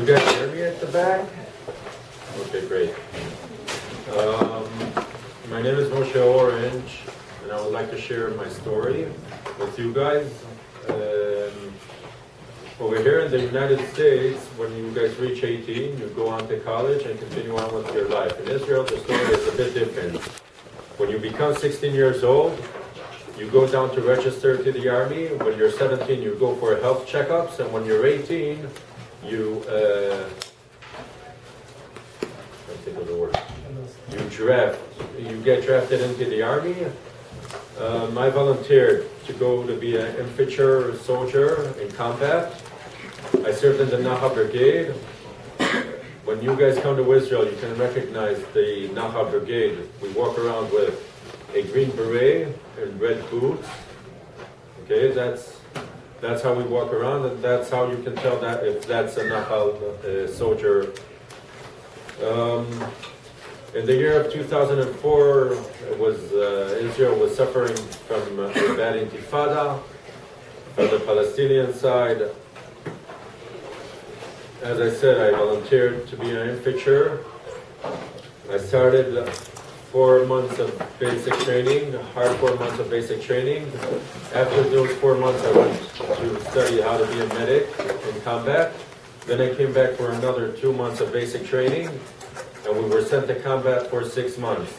You guys hear me at the back? Okay, great. My name is Moshe Orange, and I would like to share my story with you guys. Over here in the United States, when you guys reach 18, you go on to college and continue on with your life. In Israel, the story is a bit different. When you become 16 years old, you go down to register to the army. When you're 17, you go for health checkups, and when you're 18, you get drafted into the army. I volunteered to go to be an infantry soldier in combat. I served in the Naha Brigade. When you guys come to Israel, you can recognize the Naha Brigade. We walk around with a green beret and red boots. Okay, that's how we walk around, and that's how you can tell that if that's a Naha soldier. In the year of 2004, Israel was suffering from a bad intifada from the Palestinian side. As I said, I volunteered to be an infantry. I started 4 months of basic training, hard 4 months of basic training. After those 4 months, I went to study how to be a medic in combat. Then I came back for another 2 months of basic training, and we were sent to combat for 6 months.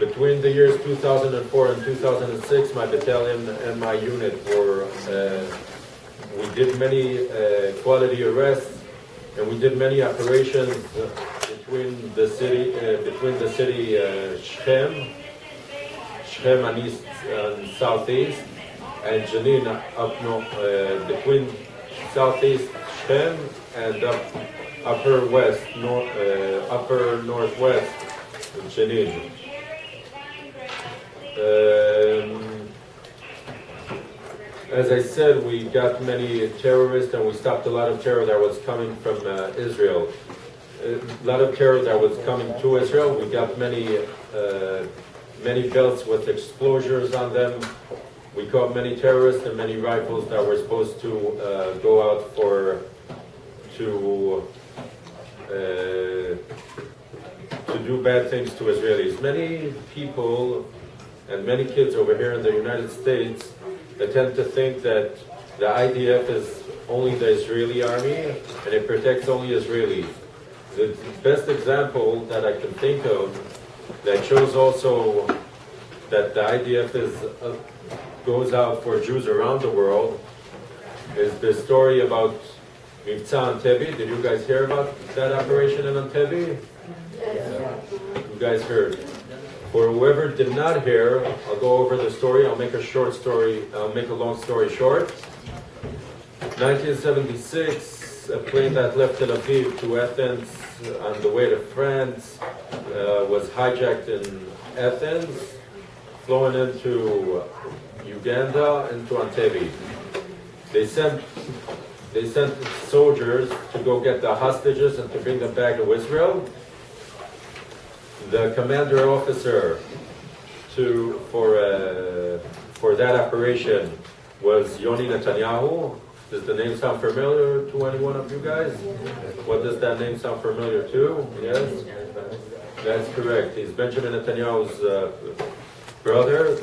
Between the years 2004 and 2006, my battalion and my unit we did many quality arrests, and we did many operations between the city Shechem on east and southeast, and Jenin up north, between southeast Shechem and upper northwest Jenin. As I said, we got many terrorists, and we stopped a lot of terror that was coming from Israel. A lot of terror that was coming to Israel. We got many belts with explosives on them. We caught many terrorists and many rifles that were supposed to go out to do bad things to Israelis. Many people and many kids over here in the United States tend to think that the IDF is only the Israeli army and it protects only Israelis. The best example that I can think of that shows also that the IDF goes out for Jews around the world is the story about Mivtza Antevi. Did you guys hear about that operation in Antevi? Yeah. You guys heard. For whoever did not hear, I'll go over the story. I'll make a long story short. 1976, a plane that left Tel Aviv to Athens on the way to France was hijacked in Athens, flown into Uganda, into Antevi. They sent soldiers to go get the hostages and to bring them back to Israel. The commander officer for that operation was Yoni Netanyahu. Does the name sound familiar to anyone of you guys? What does that name sound familiar to? Yes? That's correct. He's Benjamin Netanyahu's brother.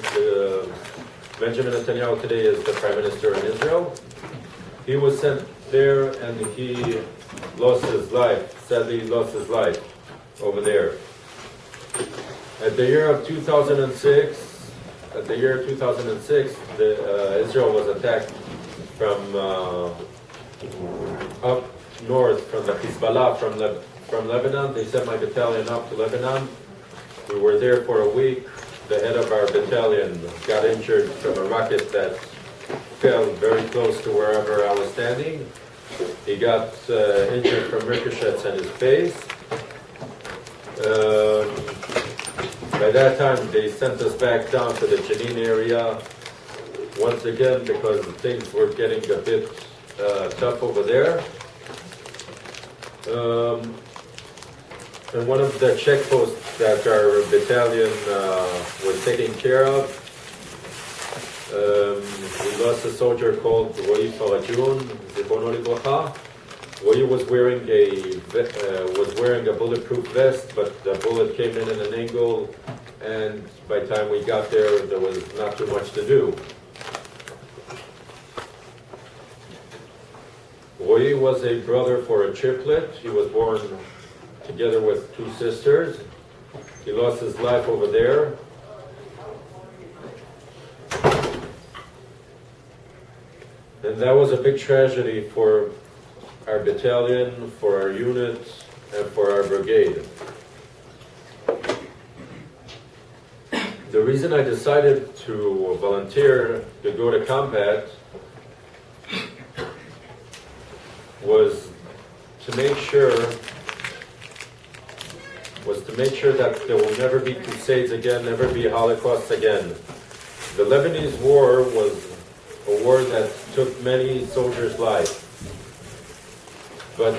Benjamin Netanyahu today is the Prime Minister in Israel. He was sent there and he lost his life. Sadly, he lost his life over there. At the year 2006, Israel was attacked from up north from the Hezbollah from Lebanon. They sent my battalion up to Lebanon. We were there for a week. The head of our battalion got injured from a rocket that fell very close to wherever I was standing. He got injured from ricochets in his face. By that time, they sent us back down to the Jenin area once again because things were getting a bit tough over there. And one of the checkposts that our battalion was taking care of, we lost a soldier called Roy Farajun, Zichrono Livracha. Willie was wearing a bulletproof vest, but the bullet came in an angle, and by the time we got there was not too much to do. Roy was a brother for a triplet. He was born together with two sisters. He lost his life over there. And that was a big tragedy for our battalion, for our unit, and for our brigade. The reason I decided to volunteer to go to combat was to make sure that there will never be crusades again, never be Holocausts again. The Lebanese war was a war that took many soldiers' lives. But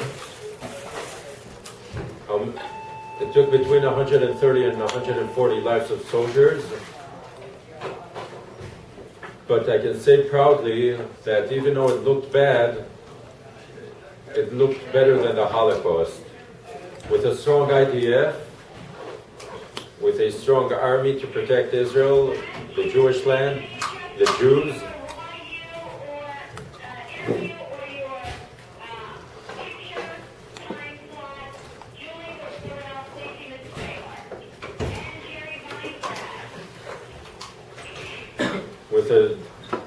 it took between 130 and 140 lives of soldiers. But I can say proudly that even though it looked bad, it looked better than the Holocaust. With a strong IDF, with a strong army to protect Israel, the Jewish land, the Jews,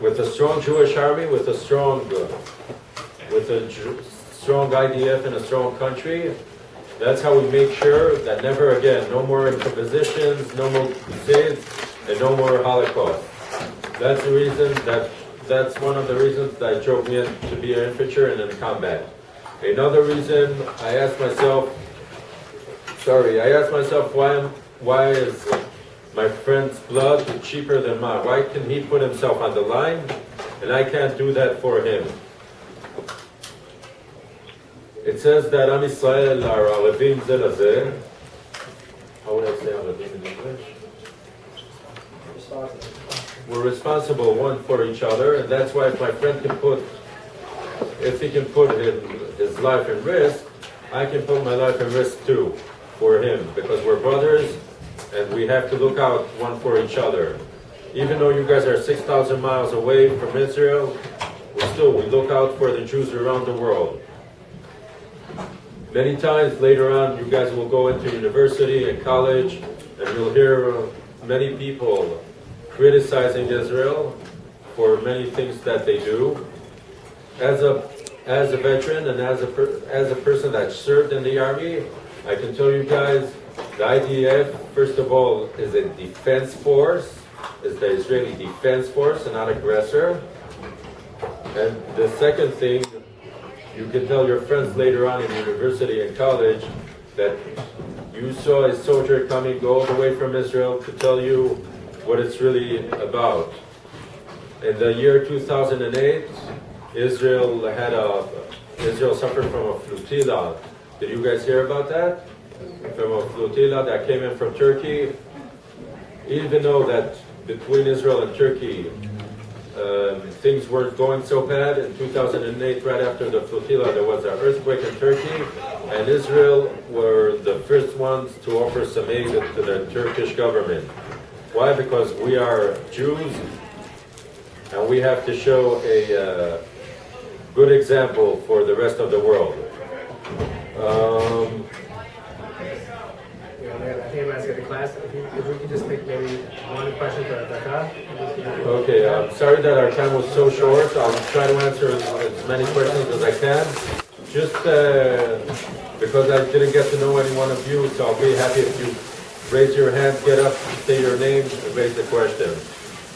with a strong Jewish army, with a strong IDF in a strong country. That's how we make sure that never again, no more impositions, no more crusades, and no more Holocaust. That's the reason that's one of the reasons that drove me to be an infantry and in combat. Another reason I asked myself, why is my friend's blood cheaper than mine? Why can he put himself on the line and I can't do that for him? It says that Am Yisrael are Alevim ze lazeh. How would I say Alevim in English? We're responsible one for each other, and that's why if my friend if he can put his life in risk, I can put my life in risk too for him, because we're brothers and we have to look out one for each other. Even though you guys are 6,000 miles away from Israel, we look out for the Jews around the world. Many times later on, you guys will go into university and college, and you'll hear many people criticizing Israel for many things that they do. As a veteran and as a person that served in the army, I can tell you guys, the IDF, first of all, is a defense force, is the Israeli defense force and not aggressor. And the second thing, you can tell your friends later on in university and college that you saw a soldier coming all the way from Israel to tell you what it's really about. In the year 2008, Israel suffered from a flotilla. Did you guys hear about that? From a flotilla that came in from Turkey. Even though that between Israel and Turkey, things weren't going so bad. In 2008, right after the flotilla, there was an earthquake in Turkey, and Israel were the first ones to offer some aid to the Turkish government. Why? Because we are Jews, and we have to show a good example for the rest of the world. I think I'm going to get the class. If we could just take maybe one question for Daka. Okay, I'm sorry that our time was so short. I'll try to answer as many questions as I can. Just because I didn't get to know any one of you, so I'll be happy if you raise your hand, get up, say your name, and raise the question.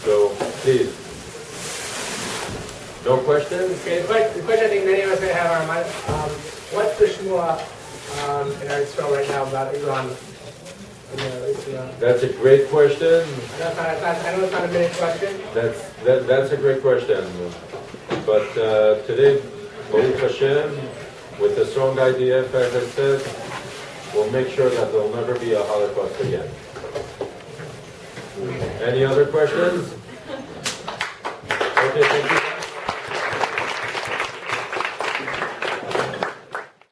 So, please. No questions? Okay, the question I think many of us may have on our mind, what's the shmua in our Israel right now about Iran? That's a great question. I know it's not a minute question. That's a great question. But today, Baruch Hashem, with a strong IDF, as I said, we'll make sure that there'll never be a Holocaust again. Any other questions?